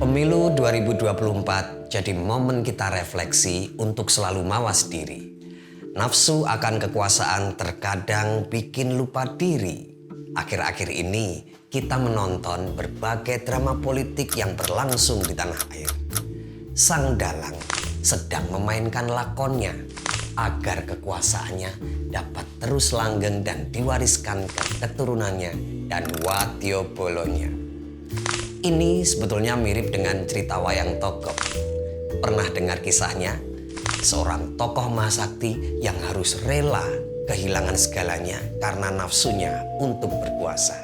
Pemilu 2024 jadi momen kita refleksi untuk selalu mawas diri. Nafsu akan kekuasaan terkadang bikin lupa diri. Akhir-akhir ini kita menonton berbagai drama politik yang berlangsung di tanah air. Sang dalang sedang memainkan lakonnya agar kekuasaannya dapat terus langgeng dan diwariskan ke keturunannya dan wadya bolonya. Ini sebetulnya mirip dengan cerita wayang togok. Pernah dengar kisahnya? Seorang tokoh mahasakti yang harus rela kehilangan segalanya karena nafsunya untuk berkuasa.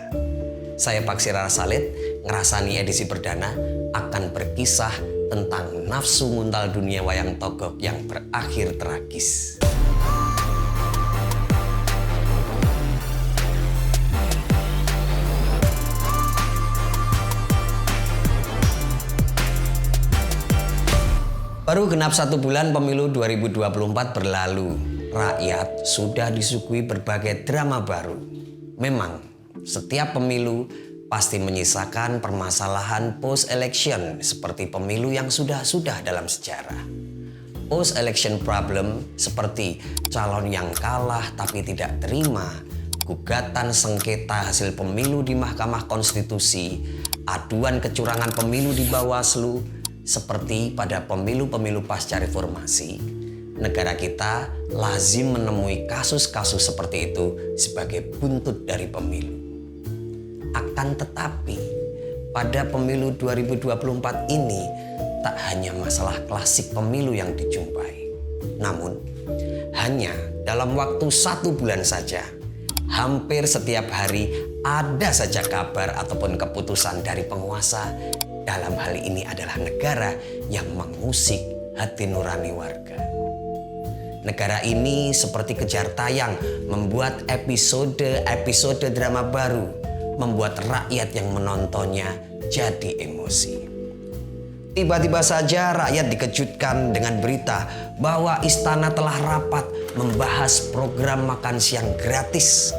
Saya Pak Sirara Salid, ngerasani edisi perdana akan berkisah tentang nafsu nguntal dunia wayang togok yang berakhir tragis. Baru genap 1 bulan pemilu 2024 berlalu, rakyat sudah disuguhi berbagai drama baru. Memang, setiap pemilu pasti menyisakan permasalahan post-election seperti pemilu yang sudah dalam sejarah. Post-election problem seperti calon yang kalah tapi tidak terima, gugatan sengketa hasil pemilu di Mahkamah Konstitusi, aduan kecurangan pemilu di Bawaslu. Seperti pada pemilu-pemilu pasca reformasi, negara kita lazim menemui kasus-kasus seperti itu sebagai buntut dari pemilu. Akan tetapi, pada pemilu 2024 ini tak hanya masalah klasik pemilu yang dijumpai. Namun, hanya dalam waktu 1 bulan saja, hampir setiap hari ada saja kabar ataupun keputusan dari penguasa. Dalam hal ini adalah negara yang mengusik hati nurani warga. Negara ini seperti kejar tayang membuat episode drama baru, membuat rakyat yang menontonnya jadi emosi. Tiba-tiba saja rakyat dikejutkan dengan berita bahwa istana telah rapat membahas program makan siang gratis.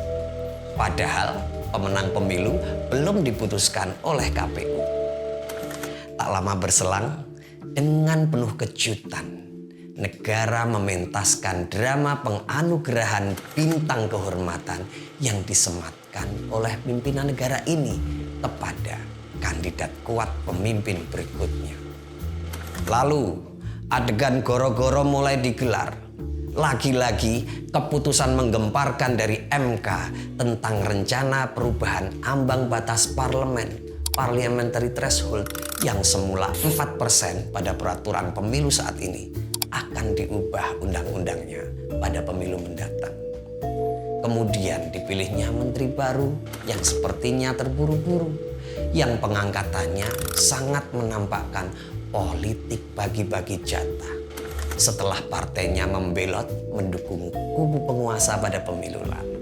Padahal pemenang pemilu belum diputuskan oleh KPU. Tak lama berselang, dengan penuh kejutan, negara mementaskan drama penganugerahan bintang kehormatan yang disematkan oleh pimpinan negara ini kepada kandidat kuat pemimpin berikutnya. Lalu, adegan goro-goro mulai digelar. Lagi-lagi keputusan menggemparkan dari MK tentang rencana perubahan ambang batas parliamentary threshold yang semula 4% pada peraturan pemilu saat ini akan diubah undang-undangnya pada pemilu mendatang. Kemudian dipilihnya menteri baru yang sepertinya terburu-buru, yang pengangkatannya sangat menampakkan politik bagi-bagi jatah setelah partainya membelot mendukung kubu penguasa pada pemilu lalu.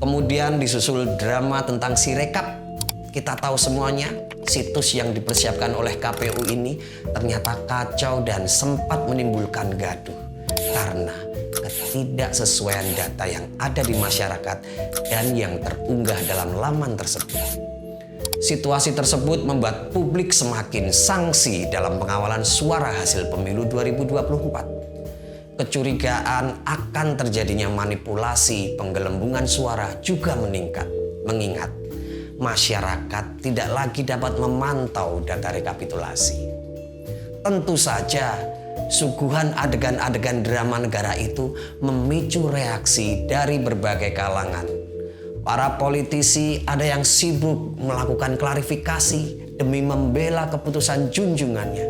Kemudian disusul drama tentang Sirekap. Kita tahu semuanya, situs yang dipersiapkan oleh KPU ini ternyata kacau dan sempat menimbulkan gaduh karena ketidaksesuaian data yang ada di masyarakat dan yang terunggah dalam laman tersebut. Situasi tersebut membuat publik semakin sangsi dalam pengawalan suara hasil pemilu 2024. Kecurigaan akan terjadinya manipulasi penggelembungan suara juga meningkat, mengingat masyarakat tidak lagi dapat memantau data rekapitulasi. Tentu saja, suguhan adegan-adegan drama negara itu memicu reaksi dari berbagai kalangan. Para politisi ada yang sibuk melakukan klarifikasi demi membela keputusan junjungannya.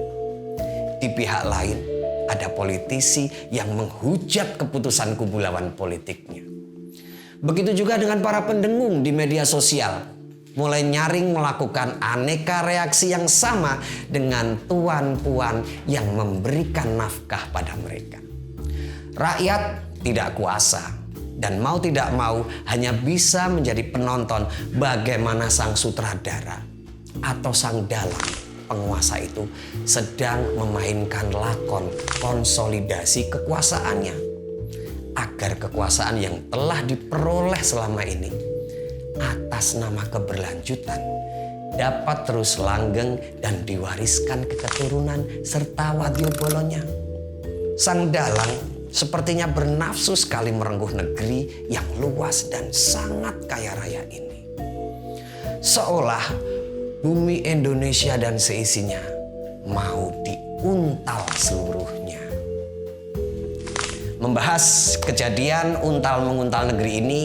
Di pihak lain, ada politisi yang menghujat keputusan kubu lawan politiknya. Begitu juga dengan para pendengung di media sosial. Mulai nyaring melakukan aneka reaksi yang sama dengan tuan-puan yang memberikan nafkah pada mereka. Rakyat tidak kuasa dan mau tidak mau hanya bisa menjadi penonton bagaimana sang sutradara atau sang dalang penguasa itu sedang memainkan lakon konsolidasi kekuasaannya agar kekuasaan yang telah diperoleh selama ini atas nama keberlanjutan dapat terus langgeng dan diwariskan ke keturunan serta wadyabolonya. Sang dalang sepertinya bernafsu sekali merengkuh negeri yang luas dan sangat kaya raya ini. Seolah bumi Indonesia dan seisinya mau diuntal seluruhnya. Membahas kejadian untal-menguntal negeri ini,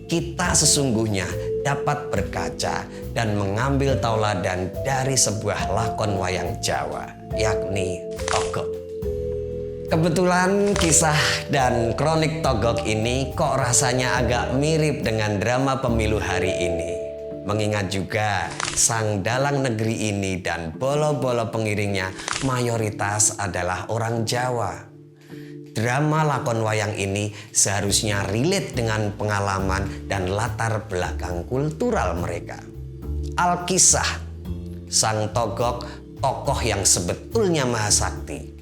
kita sesungguhnya dapat berkaca dan mengambil tauladan dari sebuah lakon wayang Jawa, yakni Togog. Kebetulan kisah dan kronik Togog ini kok rasanya agak mirip dengan drama pemilu hari ini. Mengingat juga sang dalang negeri ini dan bolo-bolo pengiringnya mayoritas adalah orang Jawa. Drama lakon wayang ini seharusnya relate dengan pengalaman dan latar belakang kultural mereka. Alkisah, sang Togog tokoh yang sebetulnya mahasakti.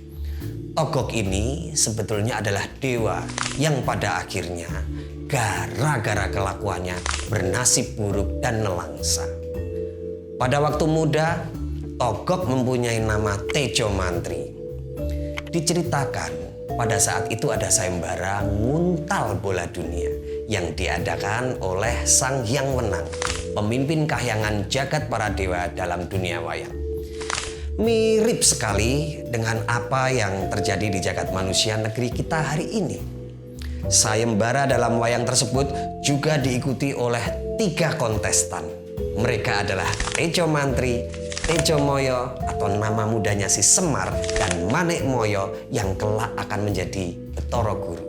Togog ini sebetulnya adalah dewa yang pada akhirnya gara-gara kelakuannya bernasib buruk dan nelangsa. Pada waktu muda, Togog mempunyai nama Tejo Mantri. Diceritakan pada saat itu ada sayembara nguntal bola dunia yang diadakan oleh Sang Hyang Wenang, pemimpin kahyangan jagat para dewa dalam dunia wayang. Mirip sekali dengan apa yang terjadi di jagat manusia negeri kita hari ini. Sayembara dalam wayang tersebut juga diikuti oleh 3 kontestan. Mereka adalah Tejo Mantri, Tejo Moyo atau nama mudanya si Semar, dan Manik Moyo yang kelak akan menjadi Betara Guru.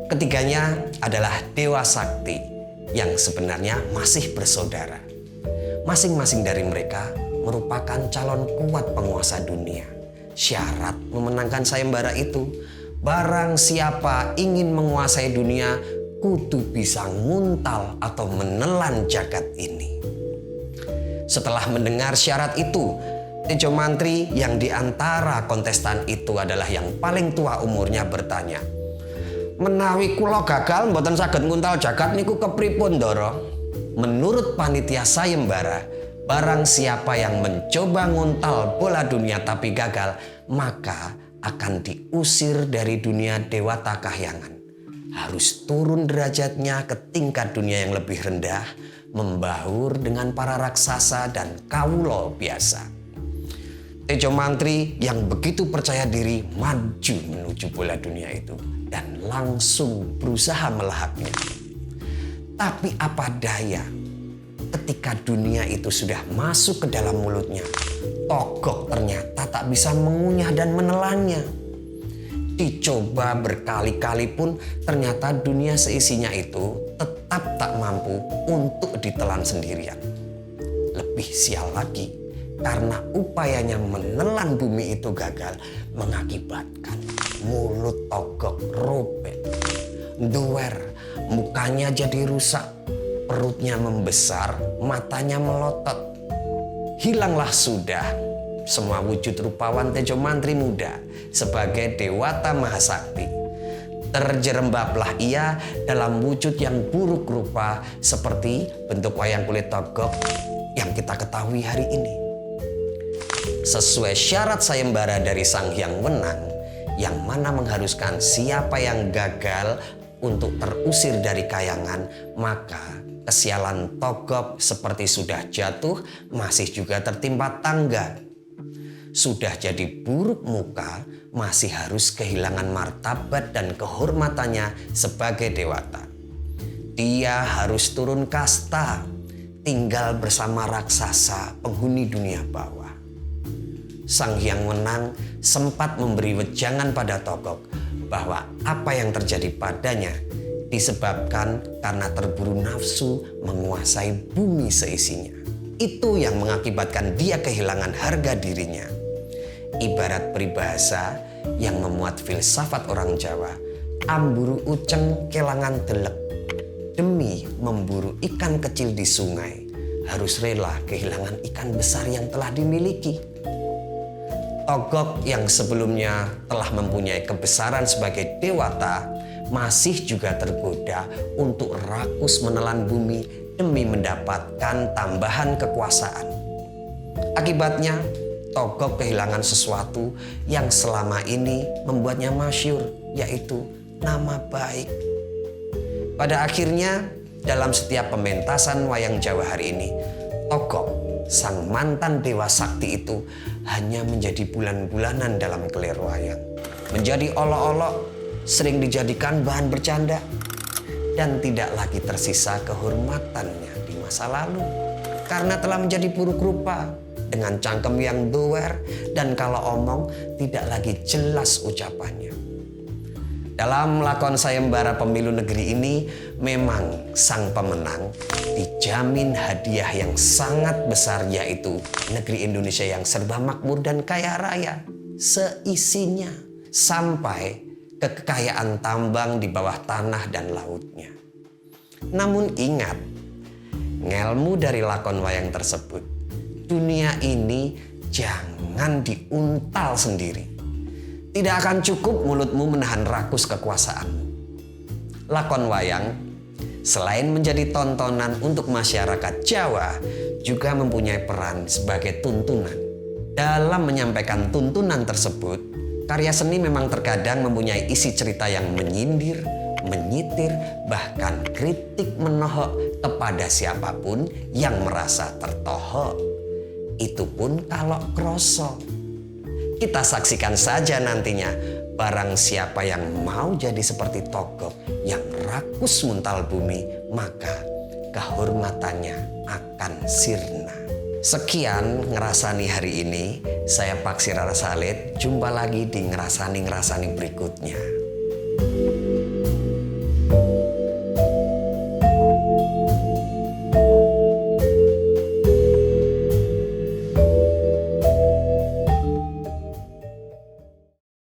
Ketiganya adalah dewa sakti yang sebenarnya masih bersaudara. Masing-masing dari mereka merupakan calon kuat penguasa dunia. Syarat memenangkan sayembara itu, barang siapa ingin menguasai dunia kudu bisa nguntal atau menelan jagat ini. Setelah mendengar syarat itu, Tejo Mantri yang diantara kontestan itu adalah yang paling tua umurnya bertanya, "Menawi kula gagal mboten saged nguntal jagat niku kepripun Ndara?" Menurut panitia sayembara, barang siapa yang mencoba nguntal bola dunia tapi gagal, maka akan diusir dari dunia dewata kahyangan. Harus turun derajatnya ke tingkat dunia yang lebih rendah, membaur dengan para raksasa dan kawulo biasa. Tejo Mantri yang begitu percaya diri maju menuju bola dunia itu dan langsung berusaha melahapnya. Tapi apa daya, ketika dunia itu sudah masuk ke dalam mulutnya, Togog ternyata tak bisa mengunyah dan menelannya. Dicoba berkali-kali pun ternyata dunia seisinya itu tetap tak mampu untuk ditelan sendirian. Lebih sial lagi, karena upayanya menelan bumi itu gagal mengakibatkan mulut Togog robek, duwer, mukanya jadi rusak, perutnya membesar, matanya melotot. Hilanglah sudah semua wujud rupawan Tejo Mantri muda sebagai dewata mahasakti. Terjerembablah ia dalam wujud yang buruk rupa seperti bentuk wayang kulit Togog yang kita ketahui hari ini. Sesuai syarat sayembara dari Sang Hyang Wenang, yang mana mengharuskan siapa yang gagal untuk terusir dari kayangan, maka kesialan Togog seperti sudah jatuh masih juga tertimpa tangga. Sudah jadi buruk muka, masih harus kehilangan martabat dan kehormatannya sebagai dewata. Dia harus turun kasta, tinggal bersama raksasa penghuni dunia bawah. Sang Hyang Wenang sempat memberi wejangan pada Togog bahwa apa yang terjadi padanya disebabkan karena terburu nafsu menguasai bumi seisinya. Itu yang mengakibatkan dia kehilangan harga dirinya. Ibarat peribahasa yang memuat filsafat orang Jawa, amburu uceng kelangan delek. Demi memburu ikan kecil di sungai, harus rela kehilangan ikan besar yang telah dimiliki. Togog yang sebelumnya telah mempunyai kebesaran sebagai dewata, masih juga tergoda untuk rakus menelan bumi demi mendapatkan tambahan kekuasaan. Akibatnya, Togog kehilangan sesuatu yang selama ini membuatnya masyhur, yaitu nama baik. Pada akhirnya, dalam setiap pementasan wayang Jawa hari ini, Togog, sang mantan dewa sakti itu hanya menjadi bulan-bulanan dalam kelir wayang. Menjadi olok-olok, sering dijadikan bahan bercanda, dan tidak lagi tersisa kehormatannya di masa lalu. Karena telah menjadi buruk rupa, dengan cangkem yang doer, dan kalau omong tidak lagi jelas ucapannya. Dalam lakon sayembara pemilu negeri ini, memang sang pemenang dijamin hadiah yang sangat besar, yaitu negeri Indonesia yang serba makmur dan kaya raya seisinya, sampai ke kekayaan tambang di bawah tanah dan lautnya. Namun ingat, ngelmu dari lakon wayang tersebut, dunia ini jangan diuntal sendiri. Tidak akan cukup mulutmu menahan rakus kekuasaanmu. Lakon wayang, selain menjadi tontonan untuk masyarakat Jawa, juga mempunyai peran sebagai tuntunan. Dalam menyampaikan tuntunan tersebut, karya seni memang terkadang mempunyai isi cerita yang menyindir, menyitir, bahkan kritik menohok kepada siapapun yang merasa tertohok. Itu pun kalau kroso. Kita saksikan saja nantinya, barang siapa yang mau jadi seperti Togog yang rakus muntal bumi, maka kehormatannya akan sirna. Sekian Ngerasani hari ini. Saya Paksir Rara Salid. Jumpa lagi di Ngerasani berikutnya.